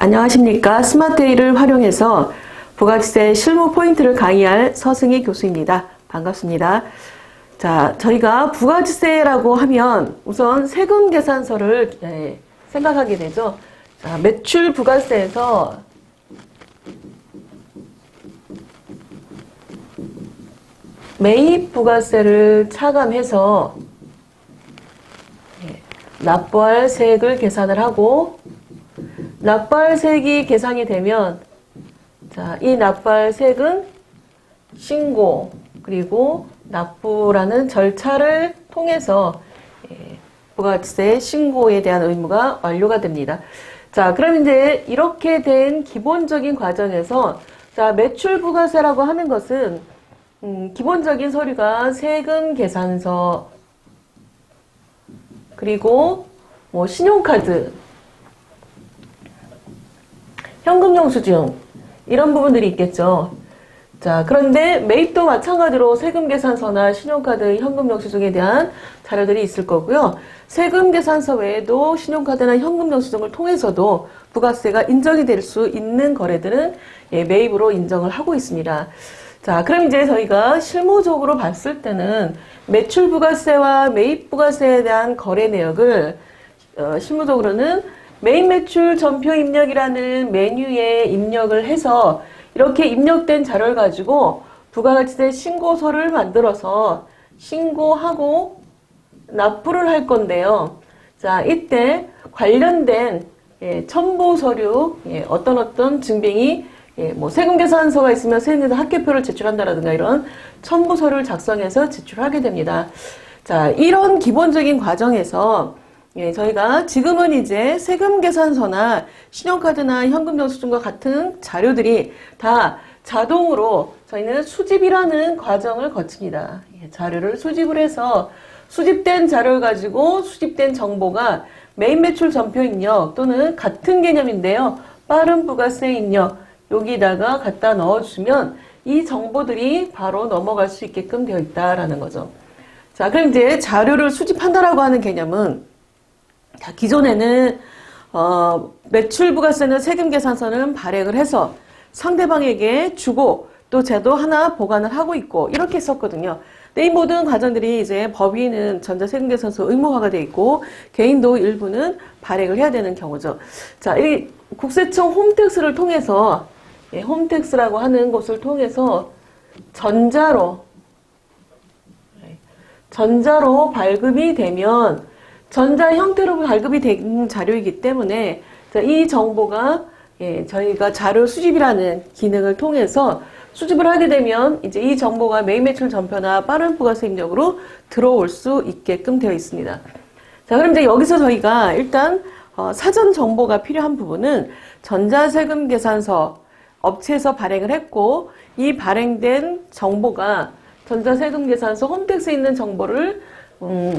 안녕하십니까. 스마트A를 활용해서 부가세 실무 포인트를 강의할 서승희 교수입니다. 반갑습니다. 자, 저희가 부가세라고 하면 우선 세금 계산서를 생각하게 되죠. 자, 매출 부가세에서 매입 부가세를 차감해서 납부할 세액을 계산을 하고, 납부할 세액이 계산이 되면, 자, 이 납부할 세액은 신고, 그리고 납부라는 절차를 통해서 부가세 신고에 대한 의무가 완료가 됩니다. 자, 그럼 이제 이렇게 된 기본적인 과정에서, 자, 매출 부가세라고 하는 것은, 기본적인 서류가 세금 계산서, 그리고 뭐 신용카드, 현금 영수증 이런 부분들이 있겠죠. 자, 그런데 매입도 마찬가지로 세금 계산서나 신용카드, 현금 영수증에 대한 자료들이 있을 거고요. 세금 계산서 외에도 신용카드나 현금 영수증을 통해서도 부가세가 인정이 될 수 있는 거래들은 매입으로 인정을 하고 있습니다. 자, 그럼 이제 저희가 실무적으로 봤을 때는 매출 부가세와 매입 부가세에 대한 거래 내역을 실무적으로는 매입 매출 전표 입력이라는 메뉴에 입력을 해서 이렇게 입력된 자료를 가지고 부가세 신고서를 만들어서 신고하고 납부를 할 건데요. 자, 이때 관련된 첨부 서류, 어떤 증빙이 뭐 세금 계산서가 있으면 세금계산 합계표를 제출한다라든가 이런 첨부 서류를 작성해서 제출하게 됩니다. 자, 이런 기본적인 과정에서 저희가 지금은 이제 세금 계산서나 신용카드나 현금 영수증과 같은 자료들이 다 자동으로 저희는 수집이라는 과정을 거칩니다. 자료를 수집을 해서 수집된 자료를 가지고 수집된 정보가 매입 매출 전표 입력 또는 같은 개념인데요. 빠른 부가세 입력 여기다가 갖다 넣어주면 이 정보들이 바로 넘어갈 수 있게끔 되어 있다라는 거죠. 자, 그럼 이제 자료를 수집한다라고 하는 개념은, 자, 기존에는 매출 부가세는 세금 계산서는 발행을 해서 상대방에게 주고 또 제도 하나 보관을 하고 있고 이렇게 했었거든요. 근데 이 모든 과정들이 이제 법인은 전자세금계산서 의무화가 되어 있고 개인도 일부는 발행을 해야 되는 경우죠. 자, 이 국세청 홈택스를 통해서 홈택스라고 하는 곳을 통해서 전자로 발급이 되면 전자 형태로 발급이 된 자료이기 때문에 이 정보가 저희가 자료 수집이라는 기능을 통해서 수집을 하게 되면 이제 이 정보가 매입 매출 전표나 빠른 부가세 입력으로 들어올 수 있게끔 되어 있습니다. 자, 그럼 이제 여기서 저희가 일단 사전 정보가 필요한 부분은 전자세금 계산서 업체에서 발행을 했고 이 발행된 정보가 전자세금 계산서 홈택스에 있는 정보를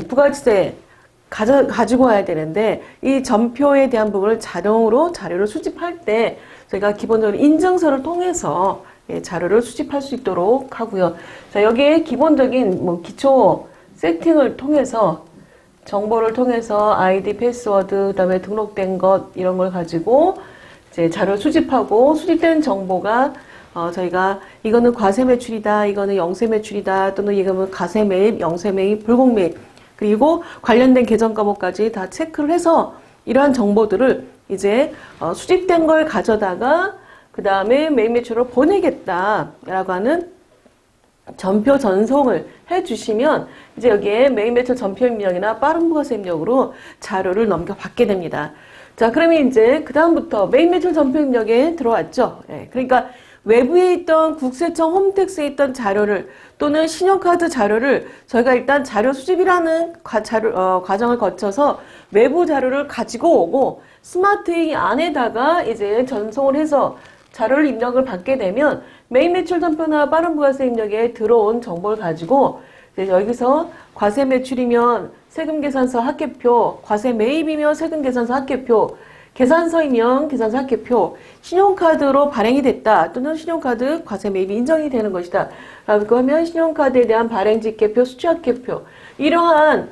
부가세 가지고 와야 되는데 이 전표에 대한 부분을 자동으로 자료를 수집할 때 저희가 기본적으로 인증서를 통해서 자료를 수집할 수 있도록 하고요. 자, 여기에 기본적인 뭐 기초 세팅을 통해서 정보를 통해서 아이디, 패스워드, 그다음에 등록된 것 이런 걸 가지고 이제 자료를 수집하고 수집된 정보가 저희가 이거는 과세 매출이다, 이거는 영세 매출이다, 또는 이거는 가세 매입, 영세 매입, 불공 매입 그리고 관련된 계정 과목까지 다 체크를 해서 이러한 정보들을 이제 수집된 걸 가져다가 그 다음에 매입 매출을 보내겠다라고 하는 전표 전송을 해주시면 이제 여기에 매입 매출 전표 입력이나 빠른 부가세 입력으로 자료를 넘겨받게 됩니다. 자, 그러면 이제 그 다음부터 매입 매출 전표 입력에 들어왔죠. 그러니까 외부에 있던 국세청 홈택스에 있던 자료를 또는 신용카드 자료를 저희가 일단 자료 수집이라는 과정을 거쳐서 외부 자료를 가지고 오고 스마트A 안에다가 이제 전송을 해서 자료를 입력을 받게 되면 매입 매출 전표나 빠른 부가세 입력에 들어온 정보를 가지고 이제 여기서 과세 매출이면 세금 계산서 합계표, 과세 매입이면 세금 계산서 합계표, 계산서이면 계산서 합계표, 신용카드로 발행이 됐다 또는 신용카드 과세 매입이 인정이 되는 것이다 라고 하면 신용카드에 대한 발행 직계표, 수취 합계표 이러한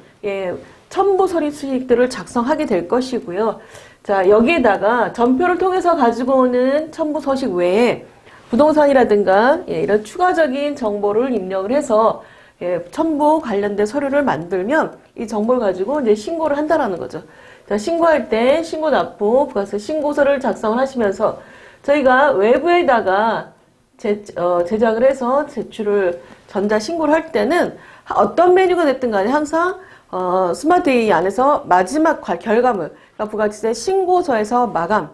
첨부 서류 수식들을 작성하게 될 것이고요. 자, 여기에다가 전표를 통해서 가지고 오는 첨부 서식 외에 부동산이라든가 이런 추가적인 정보를 입력을 해서 첨부 관련된 서류를 만들면 이 정보를 가지고 이제 신고를 한다라는 거죠. 자, 신고할 때 신고 납부 부가세 신고서를 작성을 하시면서 저희가 외부에다가 제작을 해서 제출을 전자 신고를 할 때는 어떤 메뉴가 됐든 간에 항상 스마트 A 안에서 마지막 결과물, 그러니까 부가세 신고서에서 마감,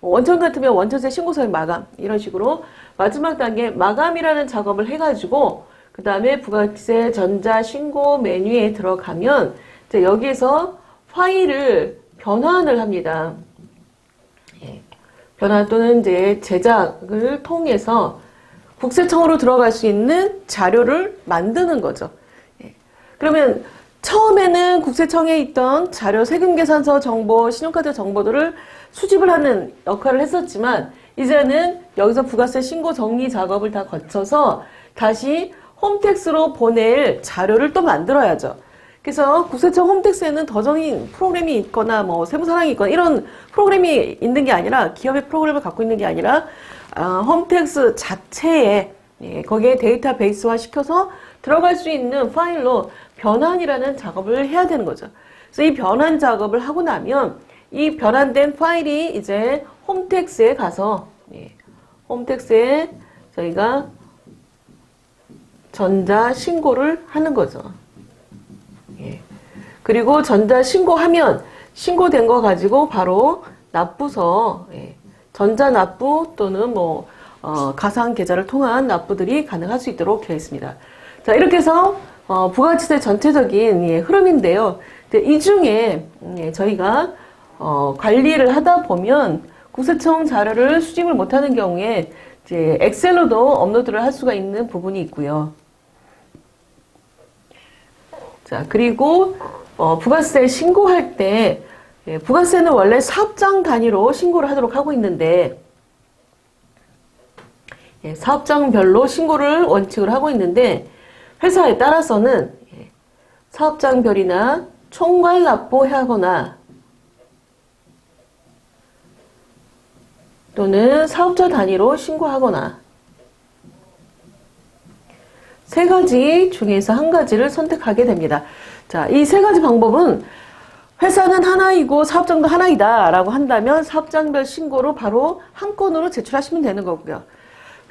원천 같으면 원천세 신고서의 마감, 이런 식으로 마지막 단계 마감이라는 작업을 해가지고 그 다음에 부가세 전자 신고 메뉴에 들어가면 이제 여기에서 파일을 변환을 합니다. 변환 또는 이제 제작을 통해서 국세청으로 들어갈 수 있는 자료를 만드는 거죠. 그러면 처음에는 국세청에 있던 자료, 세금계산서 정보, 신용카드 정보들을 수집을 하는 역할을 했었지만 이제는 여기서 부가세 신고 정리 작업을 다 거쳐서 다시 홈택스로 보낼 자료를 또 만들어야죠. 그래서 국세청 홈택스에는 더정인 프로그램이 있거나 뭐 세무사랑이 있거나 이런 프로그램이 있는 게 아니라 기업의 프로그램을 갖고 있는 게 아니라 홈택스 자체에 거기에 데이터베이스화 시켜서 들어갈 수 있는 파일로 변환이라는 작업을 해야 되는 거죠. 그래서 이 변환 작업을 하고 나면 이 변환된 파일이 이제 홈택스에 가서 홈택스에 저희가 전자 신고를 하는 거죠. 그리고 전자 신고하면 신고된 거 가지고 바로 납부서, 전자 납부 또는 뭐 가상 계좌를 통한 납부들이 가능할 수 있도록 되어 있습니다. 자, 이렇게 해서 부가세의 전체적인 흐름인데요. 이 중에 저희가 관리를 하다 보면 국세청 자료를 수집을 못하는 경우에 이제 엑셀로도 업로드를 할 수가 있는 부분이 있고요. 자, 그리고 부가세 신고할 때 부가세는 원래 사업장 단위로 신고를 하도록 하고 있는데 사업장별로 신고를 원칙으로 하고 있는데 회사에 따라서는 사업장별이나 총괄 납부하거나 또는 사업자 단위로 신고하거나 세 가지 중에서 한 가지를 선택하게 됩니다. 자, 이 세 가지 방법은 회사는 하나이고 사업장도 하나이다 라고 한다면 사업장별 신고로 바로 한 건으로 제출하시면 되는 거고요.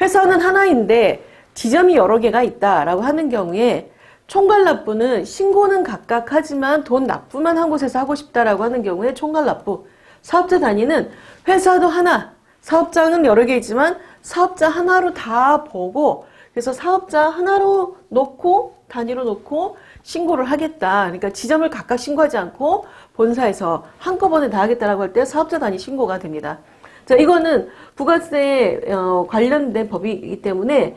회사는 하나인데 지점이 여러 개가 있다 라고 하는 경우에 총괄 납부는 신고는 각각 하지만 돈 납부만 한 곳에서 하고 싶다라고 하는 경우에 총괄 납부. 사업자 단위는 회사도 하나, 사업장은 여러 개 있지만 사업자 하나로 다 보고 그래서 사업자 하나로 놓고 단위로 놓고 신고를 하겠다. 그러니까 지점을 각각 신고하지 않고 본사에서 한꺼번에 다 하겠다라고 할 때 사업자 단위 신고가 됩니다. 자, 이거는 부가세 관련된 법이기 때문에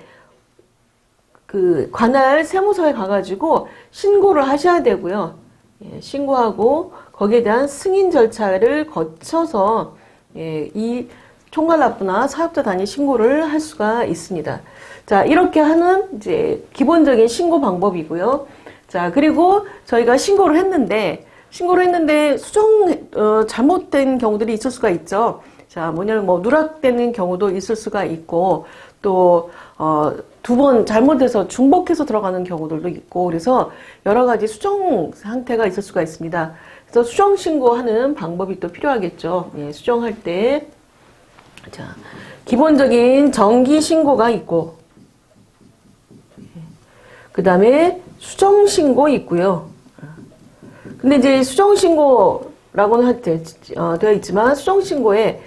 그 관할 세무서에 가가지고 신고를 하셔야 되고요. 신고하고 거기에 대한 승인 절차를 거쳐서 이 총괄 납부나 사업자 단위 신고를 할 수가 있습니다. 자, 이렇게 하는 이제 기본적인 신고 방법이고요. 자, 그리고 저희가 신고를 했는데 잘못된 경우들이 있을 수가 있죠. 자, 뭐냐면 누락되는 경우도 있을 수가 있고 또 두 번 잘못해서 중복해서 들어가는 경우들도 있고 그래서 여러 가지 수정 상태가 있을 수가 있습니다. 그래서 수정 신고하는 방법이 또 필요하겠죠. 수정할 때 자, 기본적인 정기 신고가 있고 그 다음에 수정 신고 있고요. 근데 이제 수정 신고라고는 되어 있지만 수정 신고에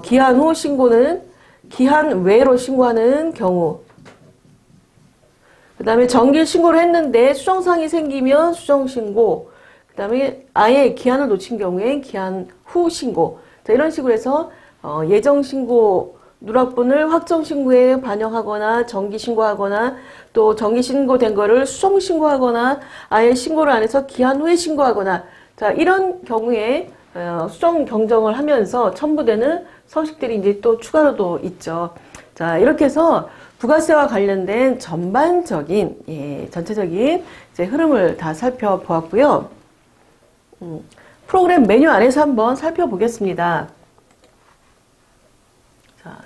기한 후 신고는 기한 외로 신고하는 경우 그 다음에 정기 신고를 했는데 수정사항이 생기면 수정 신고 그 다음에 아예 기한을 놓친 경우에 기한 후 신고 자, 이런 식으로 해서 예정 신고 누락분을 확정 신고에 반영하거나 정기 신고하거나 또 정기 신고된 거를 수정 신고하거나 아예 신고를 안 해서 기한 후에 신고하거나 자, 이런 경우에 수정 경정을 하면서 첨부되는 서식들이 이제 또 추가로도 있죠. 자, 이렇게 해서 부가세와 관련된 전반적인 전체적인 이제 흐름을 다 살펴보았고요. 프로그램 메뉴 안에서 한번 살펴보겠습니다. 자,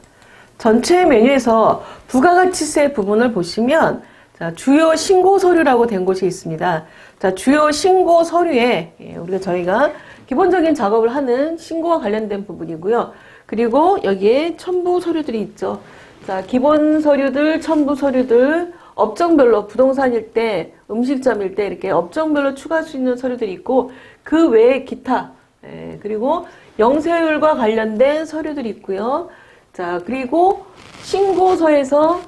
전체 메뉴에서 부가가치세 부분을 보시면 자, 주요 신고 서류라고 된 곳이 있습니다. 자, 주요 신고 서류에 저희가 기본적인 작업을 하는 신고와 관련된 부분이고요. 그리고 여기에 첨부 서류들이 있죠. 자, 기본 서류들, 첨부 서류들, 업종별로 부동산일 때, 음식점일 때 이렇게 업종별로 추가할 수 있는 서류들이 있고 그 외에 기타, 그리고 영세율과 관련된 서류들이 있고요. 자, 그리고 신고서에서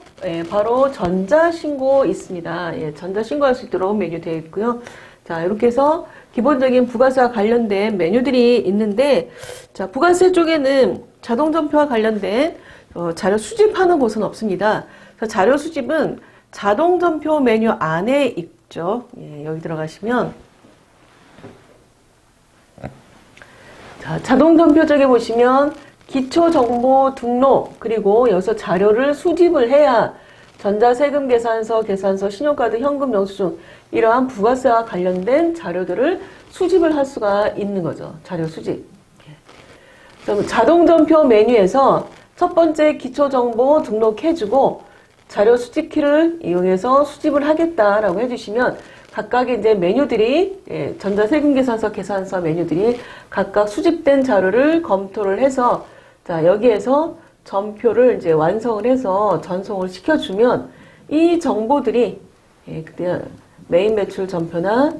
바로 전자신고 있습니다. 전자신고할 수 있도록 메뉴 되어 있고요. 자, 이렇게 해서 기본적인 부가세와 관련된 메뉴들이 있는데, 자, 부가세 쪽에는 자동전표와 관련된 자료 수집하는 곳은 없습니다. 자료 수집은 자동전표 메뉴 안에 있죠. 여기 들어가시면 자, 자동전표 쪽에 보시면 기초정보 등록, 그리고 여기서 자료를 수집을 해야 전자세금계산서, 계산서, 신용카드, 현금 영수증 이러한 부가세와 관련된 자료들을 수집을 할 수가 있는 거죠. 자료 수집. 그럼 자동전표 메뉴에서 첫 번째 기초정보 등록해주고 자료 수집키를 이용해서 수집을 하겠다라고 해주시면 각각의 이제 메뉴들이 전자세금계산서, 계산서 메뉴들이 각각 수집된 자료를 검토를 해서 자, 여기에서 전표를 이제 완성을 해서 전송을 시켜주면 이 정보들이 그때 메인 매출 전표나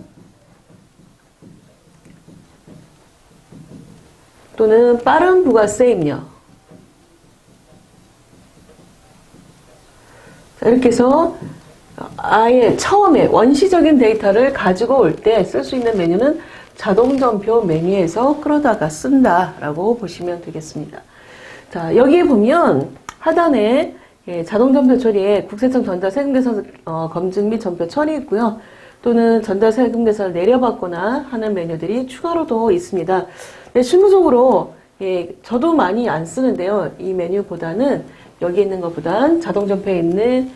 또는 빠른 부가세 입력 이렇게 해서 아예 처음에 원시적인 데이터를 가지고 올 때 쓸 수 있는 메뉴는 자동전표 메뉴에서 끌어다가 쓴다라고 보시면 되겠습니다. 자, 여기에 보면 하단에 자동전표 처리에 국세청 전자세금계산 검증 및 전표 처리 있고요. 또는 전자세금계산을 내려받거나 하는 메뉴들이 추가로도 있습니다. 네, 실무적으로 저도 많이 안 쓰는데요. 이 메뉴보다는 여기 있는 것보단 자동전표에 있는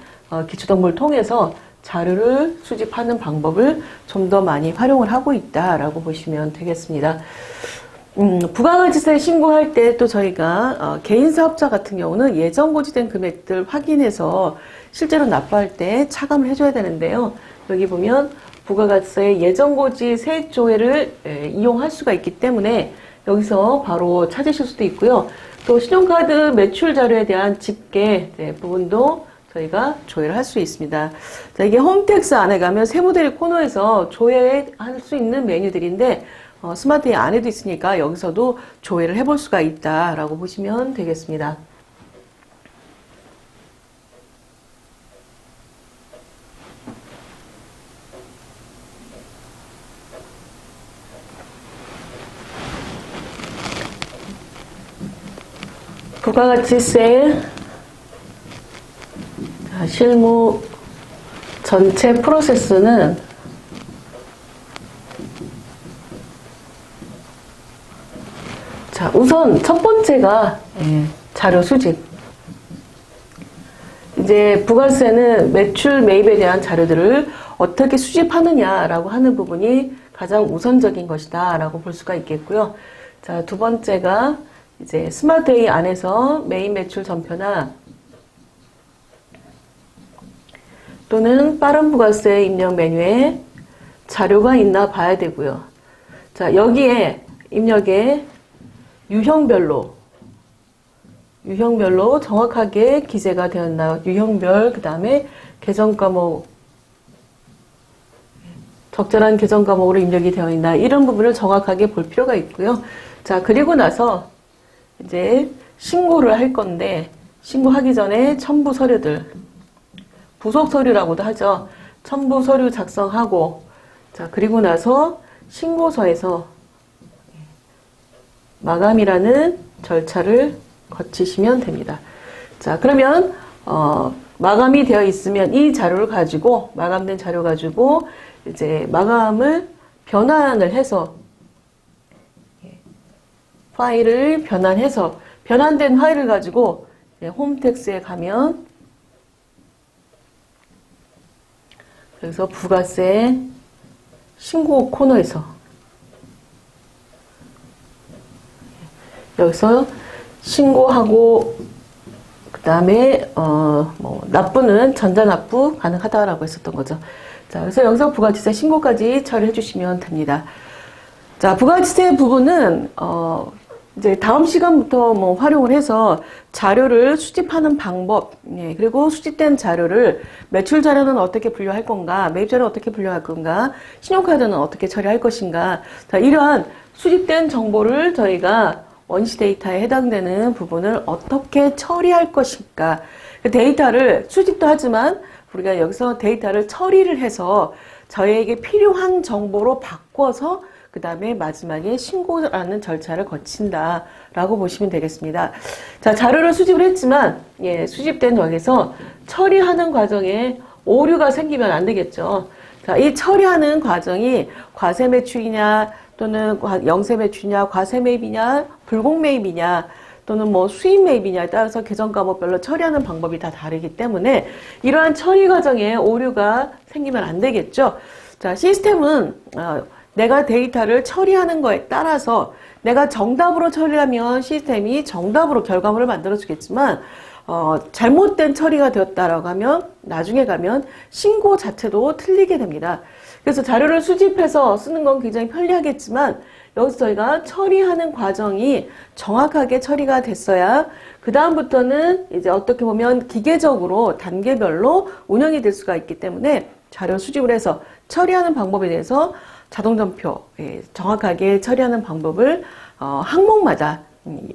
기초정보를 통해서 자료를 수집하는 방법을 좀 더 많이 활용을 하고 있다라고 보시면 되겠습니다. 부가가치세 신고할 때 또 저희가 개인사업자 같은 경우는 예정 고지된 금액들 확인해서 실제로 납부할 때 차감을 해줘야 되는데요. 여기 보면 부가가치세 예정고지 세액조회를 이용할 수가 있기 때문에 여기서 바로 찾으실 수도 있고요. 또 신용카드 매출 자료에 대한 집계 부분도 저희가 조회를 할 수 있습니다. 자, 이게 홈택스 안에 가면 세무대리 코너에서 조회할 수 있는 메뉴들인데 스마트의 안에도 있으니까 여기서도 조회를 해볼 수가 있다라고 보시면 되겠습니다. 부가가치세 실무 전체 프로세스는 자, 우선 첫 번째가 자료 수집. 이제 부가세는 매출 매입에 대한 자료들을 어떻게 수집하느냐라고 하는 부분이 가장 우선적인 것이다라고 볼 수가 있겠고요. 자, 두 번째가 이제 스마트웨이 안에서 메인 매출 전표나 또는 빠른 부가세 입력 메뉴에 자료가 있나 봐야 되고요. 자, 여기에 입력에 유형별로 정확하게 기재가 되었나, 유형별, 그 다음에 계정 과목, 적절한 계정 과목으로 입력이 되어 있나, 이런 부분을 정확하게 볼 필요가 있고요. 자, 그리고 나서 이제 신고를 할 건데, 신고하기 전에 첨부 서류들, 부속 서류라고도 하죠. 첨부 서류 작성하고, 자, 그리고 나서 신고서에서 마감이라는 절차를 거치시면 됩니다. 자, 그러면 마감이 되어 있으면 이 자료를 가지고, 마감된 자료 가지고 이제 마감을 변환을 해서 파일을 변환해서 변환된 파일을 가지고 홈택스에 가면 그래서 부가세 신고 코너에서 여기서 신고하고 그다음에 뭐 납부는 전자납부 가능하다라고 했었던 거죠. 자, 그래서 여기서 부가가치세 신고까지 처리해 주시면 됩니다. 자, 부가가치세 부분은 이제 다음 시간부터 뭐 활용을 해서 자료를 수집하는 방법, 예, 그리고 수집된 자료를 매출 자료는 어떻게 분류할 건가, 매입 자료는 어떻게 분류할 건가, 신용카드는 어떻게 처리할 것인가. 자, 이러한 수집된 정보를 저희가 원시 데이터에 해당되는 부분을 어떻게 처리할 것인가. 그 데이터를 수집도 하지만 우리가 여기서 데이터를 처리를 해서 저희에게 필요한 정보로 바꿔서 그 다음에 마지막에 신고라는 절차를 거친다라고 보시면 되겠습니다. 자, 자료를 수집을 했지만, 예, 수집된 여기서 처리하는 과정에 오류가 생기면 안 되겠죠. 자, 이 처리하는 과정이 과세 매출이냐, 또는 영세 매출이냐, 과세 매입이냐, 불공 매입이냐, 또는 뭐 수입 매입이냐에 따라서 계정 과목별로 처리하는 방법이 다 다르기 때문에 이러한 처리 과정에 오류가 생기면 안 되겠죠. 자, 시스템은 내가 데이터를 처리하는 거에 따라서 내가 정답으로 처리하면 시스템이 정답으로 결과물을 만들어 주겠지만 잘못된 처리가 되었다라고 하면 나중에 가면 신고 자체도 틀리게 됩니다. 그래서 자료를 수집해서 쓰는 건 굉장히 편리하겠지만 여기서 저희가 처리하는 과정이 정확하게 처리가 됐어야 그 다음부터는 이제 어떻게 보면 기계적으로 단계별로 운영이 될 수가 있기 때문에 자료 수집을 해서 처리하는 방법에 대해서 자동점표, 정확하게 처리하는 방법을 항목마다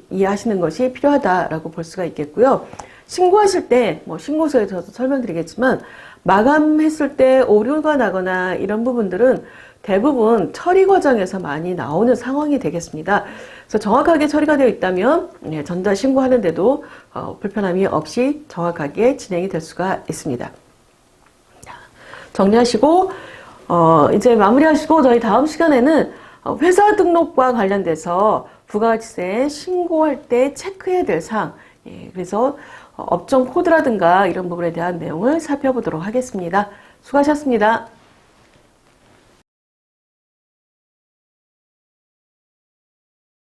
이해하시는 것이 필요하다라고 볼 수가 있겠고요. 신고하실 때, 뭐 신고서에서도 설명드리겠지만 마감했을 때 오류가 나거나 이런 부분들은 대부분 처리 과정에서 많이 나오는 상황이 되겠습니다. 그래서 정확하게 처리가 되어 있다면 전자 신고하는데도 불편함이 없이 정확하게 진행이 될 수가 있습니다. 정리하시고 이제 마무리하시고 저희 다음 시간에는 회사 등록과 관련돼서 부가가치세 신고할 때 체크해야 될 사항, 그래서 업종 코드라든가 이런 부분에 대한 내용을 살펴보도록 하겠습니다. 수고하셨습니다.